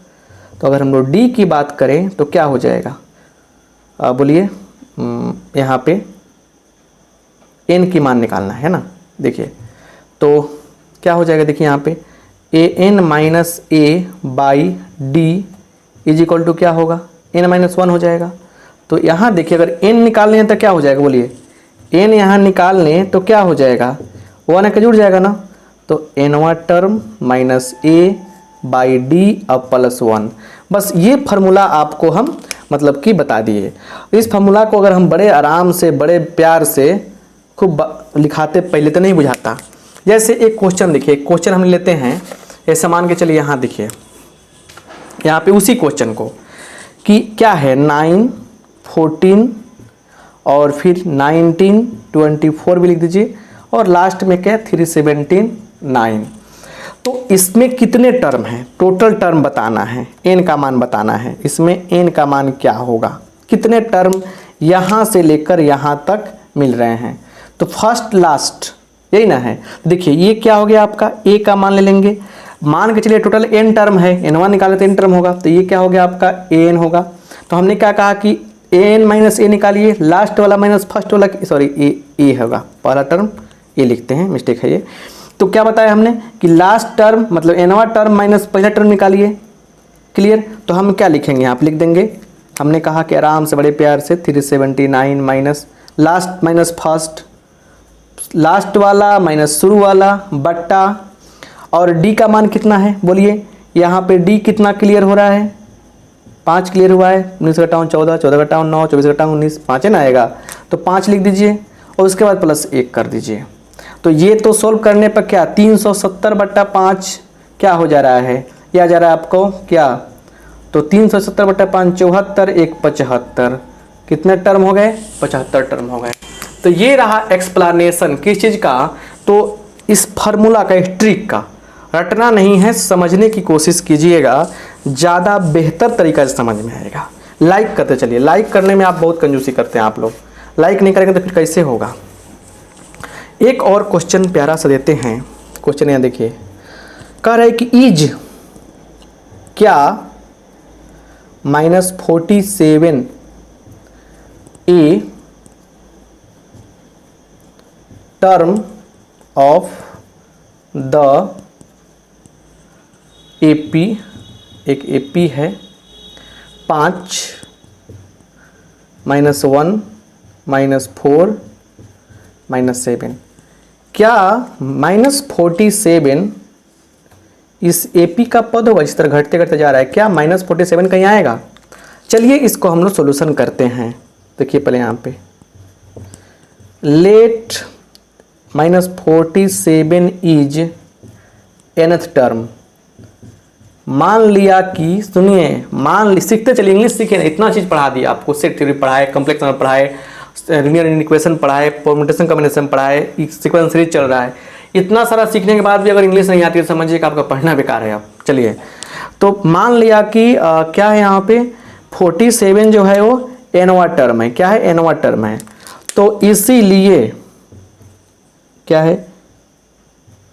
तो अगर हम लोग d की बात करें तो क्या हो जाएगा? बोलिए, यहाँ पे n की मान निकालना है ना। देखिए तो क्या हो जाएगा? देखिए यहाँ पे an-a by D is equal to क्या होगा? n-1 हो जाएगा। तो यहाँ देखिए अगर n निकालने हैं तो क्या हो जाएगा? बोलिए, n यहाँ निकालने तो क्या हो जाएगा? 1 का जुड़ जाएगा ना। तो nवा term minus a by D अब प्लस 1। बस ये फार्मूला आपको हम मतलब कि बता दिए। इस फार्मूला को अगर हम बड़े आराम से, बड़े प्यार से खूब लिखाते, पहले तो नहीं बुझाता। जैसे एक क्वेश्चन देखिए, क्वेश्चन हम लेते हैं ऐसा मान के चलिए, यहाँ देखिए, यहाँ पे उसी क्वेश्चन को कि क्या है 9, 14 और फिर 19, 24 भी लिख दीजिए और लास्ट में क्या है 379। तो इसमें कितने टर्म हैं? टोटल टर्म बताना है, n का मान बताना है। इसमें n का मान क्या होगा? कितने टर्म यहाँ से लेकर यहाँ तक मिल रहे हैं? तो फर्स्ट लास्ट यही ना है। देखिए ये क्या हो गया आपका? a का मान ले लेंगे, मान के चलिए टोटल n टर्म है, n1 निकाले तो n टर्म होगा, तो ये क्या हो गया आपका? an होगा। तो हमने क्या कहा कि an माइनस a निकालिए, लास्ट वाला माइनस फर्स्ट वाला, सॉरी a होगा, पहला टर्म a लिखते हैं, मिस्टेक है ये। तो क्या बताया हमने कि लास्ट टर्म मतलब nवा टर्म माइनस पहला टर्म निकालिए। क्लियर? तो हम क्या लिखेंगे? यहाँ पे लिख देंगे, हमने कहा कि आराम से बड़े प्यार से 379 minus last minus first, last वाला माइनस शुरू वाला बट्टा, और d का मान कितना है? बोलिए, यहाँ पे d कितना क्लियर हो रहा है? 5 क्लियर हुआ है। 19 घटाऊँ 14, 14 घटाऊँ 9, 24 घटाऊँ 19, 5 है ना आएगा। तो 5 लिख दीजिए और उसके बाद प्लस 1 कर दीजिए। तो ये तो सोल्व करने पर क्या 370/5 क्या हो जा रहा है? ये आ जा रहा है आपको क्या? तो 370/5 74, 1 75, कितने टर्म हो गए? 75 टर्म हो गए। तो ये रहा एक्सप्लेनेशन किस चीज़ का? तो इस फार्मूला का, इस ट्रिक का। रटना नहीं है, समझने की कोशिश कीजिएगा, ज़्यादा बेहतर तरीका से समझ में आएगा। लाइक करते चलिए, लाइक करने में आप बहुत कंजूसी करते हैं आप लोग, लाइक नहीं करेंगे तो फिर कैसे होगा। एक और क्वेश्चन प्यारा सा देते हैं। क्वेश्चन यहाँ देखिए, कह रहा है कि इज क्या -47 a term of the AP, एक एपी है 5 -1 -4 -7। क्या -47 इस AP का पद होगा? जिस तरह घटते घटते जा रहा है, क्या -47 कहीं आएगा? चलिए इसको हम लोग सोल्यूशन करते हैं। देखिए पहले यहाँ पे लेट -47 इज nth टर्म। मान लिया कि, सुनिए, सीखते चलिए, इंग्लिश सीखे ना, इतना चीज़ पढ़ा दिया आपको, सेट थ्योरी पढ़ाए, कॉम्प्लेक्स नंबर पढ़ाए, लीनियर इक्वेशन पढ़ाए, परम्यूटेशन कॉम्बिनेशन पढ़ाए, सीक्वेंस सीरीज चल रहा है। इतना सारा सीखने के बाद भी अगर इंग्लिश नहीं आती है तो समझिए कि आपका पढ़ना बेकार है। आप चलिए, तो मान लिया कि क्या है यहाँ पे 47 जो है वो nवां टर्म है। क्या है? nवां टर्म है। तो इसीलिए क्या है,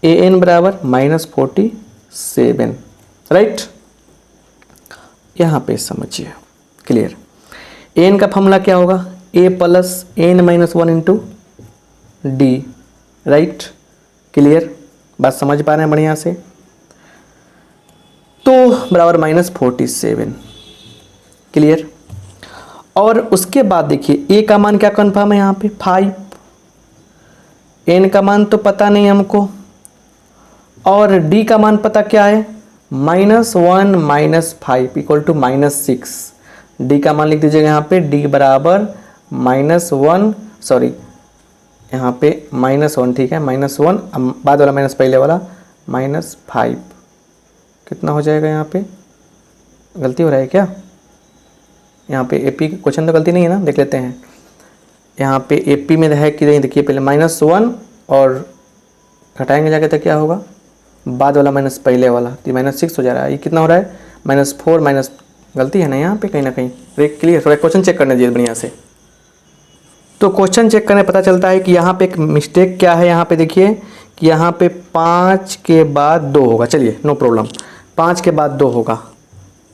an बराबर -47, राइट। यहाँ पे समझिए, क्लियर। an का फॉर्मूला क्या होगा? a + n-1 into D, right, clear. बात समझ पा रहे हैं बढ़िया से? तो बराबर -47, क्लियर। और उसके बाद देखिए a का मान क्या कन्फर्म है यहाँ पे? 5। n का मान तो पता नहीं हमको, और d का मान पता क्या है? -1 -5 = -6। d का मान लिख दीजिएगा यहाँ पे, d बराबर -1, सॉरी यहाँ पे -1, ठीक है, -1, बाद वाला माइनस पहले वाला, -5। कितना हो जाएगा यहाँ पे? गलती हो रहा है क्या यहाँ पे? AP क्वेश्चन तो गलती नहीं है ना, देख लेते हैं। यहाँ पे AP में है कि नहीं, देखिए पहले -1 और घटाएंगे जाके तो क्या होगा? बाद वाला माइनस पहले वाला, तो -6 हो जा रहा है। ये कितना हो रहा है? -4 माइनस, गलती है ना यहाँ पे कहीं ना कहीं। क्लियर? थोड़ा क्वेश्चन चेक करने दीजिए बढ़िया से। तो क्वेश्चन चेक करने पता चलता है कि यहाँ पे एक मिस्टेक क्या है। यहाँ पे देखिए कि यहाँ पे 5 के बाद 2 होगा। चलिए नो प्रॉब्लम, 5 के बाद 2 होगा,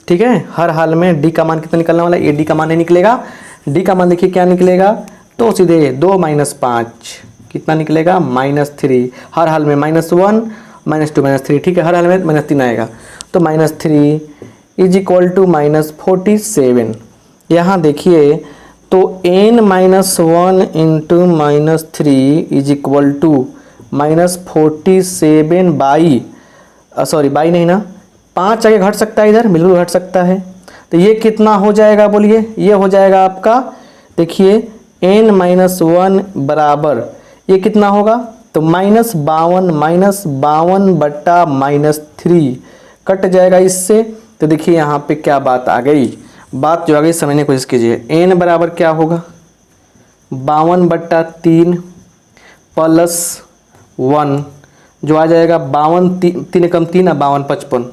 ठीक है। हर हाल में डी का मान कितना निकलने वाला है? ये डी का मान नहीं निकलेगा। डी का मान देखिए क्या निकलेगा, तो सीधे 2 - 5 कितना निकलेगा? -3। हर हाल में -1 -2 -3, ठीक है, हर हाल में -3 आएगा। तो -3 = -47। यहाँ देखिए तो n-1 into -3 = -47 by, sorry by नहीं ना, 5 आगे घट सकता है, इधर बिल्कुल घट सकता है। तो ये कितना हो जाएगा बोलिए? ये हो जाएगा आपका, देखिए n-1 बराबर ये कितना होगा? तो -52 बट्टा -3 कट जाएगा इससे। तो देखिए यहाँ पे क्या बात आ गई, बात जो आ गई समझने की कोशिश कीजिए। n बराबर क्या होगा? 52/3 + 1 जो आ जाएगा 52, 3 कम 3 52,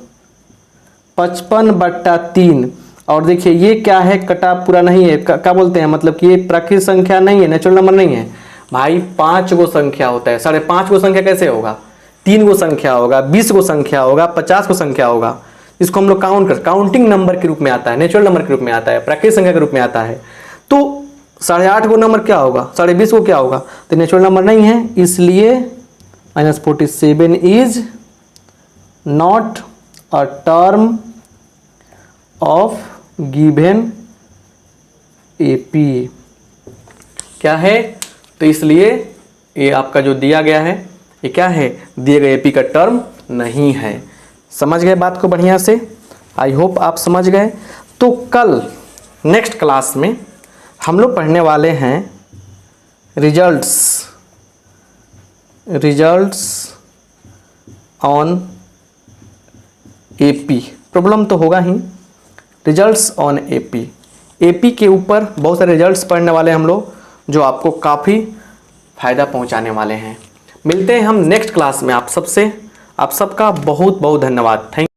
55/3। और देखिए ये क्या है? कटा पूरा नहीं है, क्या बोलते हैं, मतलब कि ये प्राकृतिक संख्या नहीं है, नेचुरल नंबर नहीं है भाई। 5 गो संख्या होता है, 5.5 गो संख्या कैसे होगा? 3 गो संख्या होगा, 20 गो संख्या होगा, 50 गो संख्या होगा। इसको हम लोग काउंटिंग नंबर के रूप में आता है, नेचुरल नंबर के रूप में आता है, प्राकृतिक संख्या के रूप में आता है। तो 8.5 गो नंबर क्या होगा? 20.5 गो क्या होगा? तो नेचुरल नंबर नहीं है, इसलिए -47 is not a term of given AP। क्या है? तो इसलिए ये आपका जो दिया गया है ये क्या है? दिए गए AP का टर्म नहीं है। समझ गए बात को बढ़िया से? आई होप आप समझ गए। तो कल नेक्स्ट क्लास में हम लोग पढ़ने वाले हैं रिजल्ट्स ऑन AP। प्रॉब्लम तो होगा ही, रिजल्ट्स ऑन AP के ऊपर बहुत सारे रिजल्ट्स पढ़ने वाले हम लोग, जो आपको काफ़ी फ़ायदा पहुंचाने वाले हैं। मिलते हैं हम नेक्स्ट क्लास में आप सबसे। आप सबका बहुत बहुत धन्यवाद। थैंक